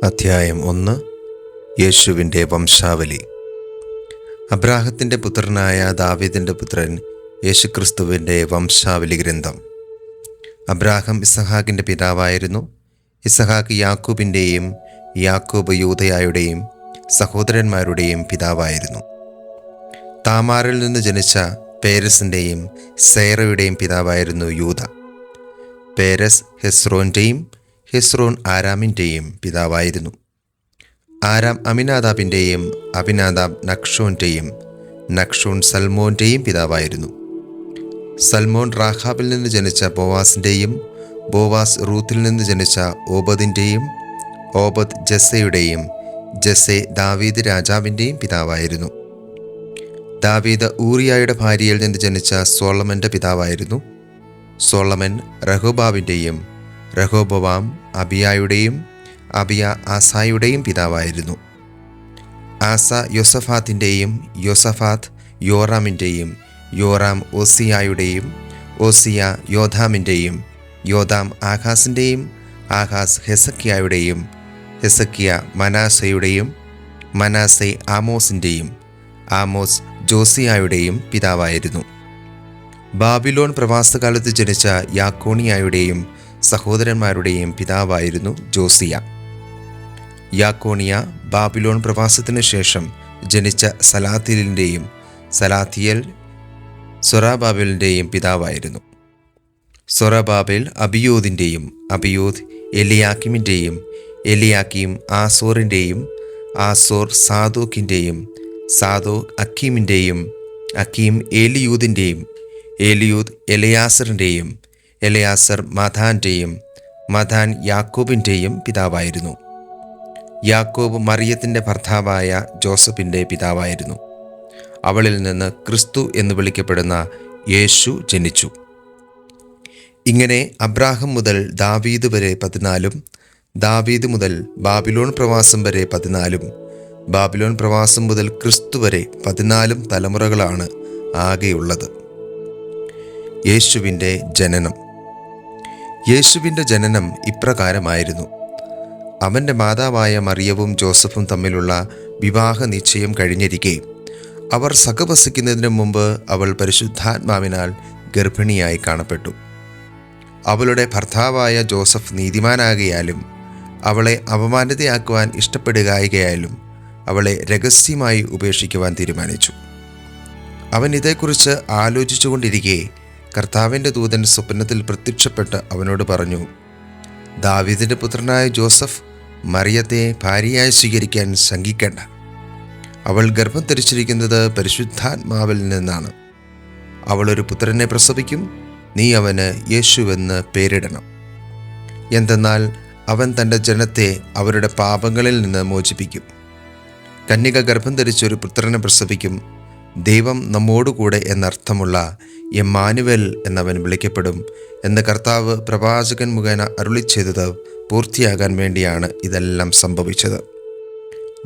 അധ്യായം 1. യേശുവിൻ്റെ വംശാവലി. അബ്രാഹത്തിൻ്റെ പുത്രനായ ദാവീദിൻ്റെ പുത്രൻ യേശുക്രിസ്തുവിൻ്റെ വംശാവലി ഗ്രന്ഥം. അബ്രാഹം ഇസഹാക്കിൻ്റെ പിതാവായിരുന്നു. ഇസഹാക്ക് യാക്കൂബിൻ്റെയും യാക്കൂബ് യൂദയായുടെയും സഹോദരന്മാരുടെയും പിതാവായിരുന്നു. താമാറിൽ നിന്ന് ജനിച്ച പേരസിൻ്റെയും സേറയുടെയും പിതാവായിരുന്നു യൂദ. പേരസ് ഹെസ്രോൻ്റെയും ഹെസ്രോൻ ആരാമിൻ്റെയും പിതാവായിരുന്നു. ആരാം അമിനാദാബിൻ്റെയും അമിനാദാബ് നക്ഷോൻ്റെയും നക്ഷോൺ സൽമോൻ്റെയും പിതാവായിരുന്നു. സൽമോൻ റാഹാബിൽ നിന്ന് ജനിച്ച ബോവാസിൻ്റെയും ബോവാസ് റൂത്തിൽ നിന്ന് ജനിച്ച ഓബദിൻ്റെയും ഓബദ് ജസ്സയുടെയും ജസ്സെ ദാവീദ് രാജാവിൻ്റെയും പിതാവായിരുന്നു. ദാവീദ് ഊറിയായുടെ ഭാര്യയിൽ നിന്ന് ജനിച്ച സോളമൻ്റെ പിതാവായിരുന്നു. സോളമൻ റഹോബാവിൻ്റെയും റഹോബവാം അബിയായുടെയും അബിയ ആസായുടെയും പിതാവായിരുന്നു. ആസ യോസഫാത്തിൻ്റെയും യോസഫാത്ത് യോറാമിൻ്റെയും യോറാം ഓസിയായുടെയും ഓസിയ യോധാമിൻ്റെയും യോധാം ആഹാസിൻ്റെയും ആഹാസ് ഹെസക്കിയായുടെയും ഹെസക്കിയ മനാസയുടെയും മനാസെ ആമോസിൻ്റെയും ആമോസ് ജോസിയായുടെയും പിതാവായിരുന്നു. ബാബിലോൺ പ്രവാസകാലത്ത് ജനിച്ച യാക്കോണിയായുടെയും സഹോദരന്മാരുടെയും പിതാവായിരുന്നു ജോസിയ. യാക്കോണിയ ബാബിലോൺ പ്രവാസത്തിനു ശേഷം ജനിച്ച സലാത്തിയലിൻ്റെയും സലാത്തിയൽ സൊറാബാബേലിൻ്റെയും പിതാവായിരുന്നു. സൊറാബാബേൽ അബിയൂദിൻ്റെയും അബിയൂദ് എലിയാക്കിമിൻ്റെയും എലിയാക്കിം ആസോറിൻ്റെയും ആസോർ സാദോക്കിൻ്റെയും സാദോക്ക് അക്കീമിൻ്റെയും അക്കീം ഏലിയൂദിൻ്റെയും ഏലിയൂദ് എലയാസറിൻ്റെയും എലയാസർ മഥാൻ്റെയും മഥാൻ യാക്കോബിൻ്റെയും പിതാവായിരുന്നു. യാക്കോബ് മറിയത്തിൻ്റെ ഭർത്താവായ ജോസഫിൻ്റെ പിതാവായിരുന്നു. അവളിൽ നിന്ന് ക്രിസ്തു എന്ന് വിളിക്കപ്പെടുന്ന യേശു ജനിച്ചു. ഇങ്ങനെ അബ്രാഹം മുതൽ ദാവീദ് വരെ 14, ദാവീദ് മുതൽ ബാബിലോൺ പ്രവാസം വരെ 14, ബാബിലോൺ പ്രവാസം മുതൽ ക്രിസ്തു വരെ 14 തലമുറകളാണ് ആകെയുള്ളത്. യേശുവിൻ്റെ ജനനം. യേശുവിൻ്റെ ജനനം ഇപ്രകാരമായിരുന്നു. അവൻ്റെ മാതാവായ മറിയവും ജോസഫും തമ്മിലുള്ള വിവാഹ നിശ്ചയം കഴിഞ്ഞിരിക്കെ അവർ സഹവസിക്കുന്നതിന് മുമ്പ് അവൾ പരിശുദ്ധാത്മാവിനാൽ ഗർഭിണിയായി കാണപ്പെട്ടു. അവളുടെ ഭർത്താവായ ജോസഫ് നീതിമാനാകയാലും അവളെ അപമാനിതയാക്കുവാൻ ഇഷ്ടപ്പെടുകയാലും അവളെ രഹസ്യമായി ഉപേക്ഷിക്കുവാൻ തീരുമാനിച്ചു. അവൻ ഇതേക്കുറിച്ച് ആലോചിച്ചുകൊണ്ടിരിക്കെ കർത്താവിൻ്റെ ദൂതൻ സ്വപ്നത്തിൽ പ്രത്യക്ഷപ്പെട്ട് അവനോട് പറഞ്ഞു, ദാവീദിൻ്റെ പുത്രനായ ജോസഫ് മറിയത്തെ ഭാര്യയായി സ്വീകരിക്കാൻ ശങ്കിക്കേണ്ട. അവൾ ഗർഭം ധരിച്ചിരിക്കുന്നത് പരിശുദ്ധാത്മാവിൽ നിന്നാണ്. അവളൊരു പുത്രനെ പ്രസവിക്കും. നീ അവന് യേശുവെന്ന് പേരിടണം. എന്തെന്നാൽ അവൻ തൻ്റെ ജനത്തെ അവരുടെ പാപങ്ങളിൽ നിന്ന് മോചിപ്പിക്കും. കന്യക ഗർഭം ധരിച്ചൊരു പുത്രനെ പ്രസവിക്കും. ദൈവം നമ്മോടുകൂടെ എന്നർത്ഥമുള്ള എമ്മാനുവേൽ എന്നവൻ വിളിക്കപ്പെടും എന്ന് കർത്താവ് പ്രവാചകൻ മുഖേന അരുളിച്ചെയ്തത് പൂർത്തിയാകാൻ വേണ്ടിയാണ് ഇതെല്ലാം സംഭവിച്ചത്.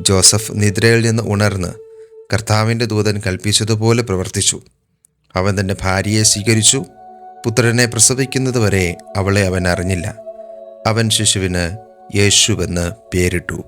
ജോസഫ് നിദ്രയിൽ നിന്ന് ഉണർന്ന് കർത്താവിൻ്റെ ദൂതൻ കൽപ്പിച്ചതുപോലെ പ്രവർത്തിച്ചു. അവൻ തൻ്റെ ഭാര്യയെ സ്വീകരിച്ചു. പുത്രനെ പ്രസവിക്കുന്നതുവരെ അവളെ അവൻ അറിഞ്ഞില്ല. അവൻ ശിശുവിന് യേശുവെന്ന് പേരിട്ടു.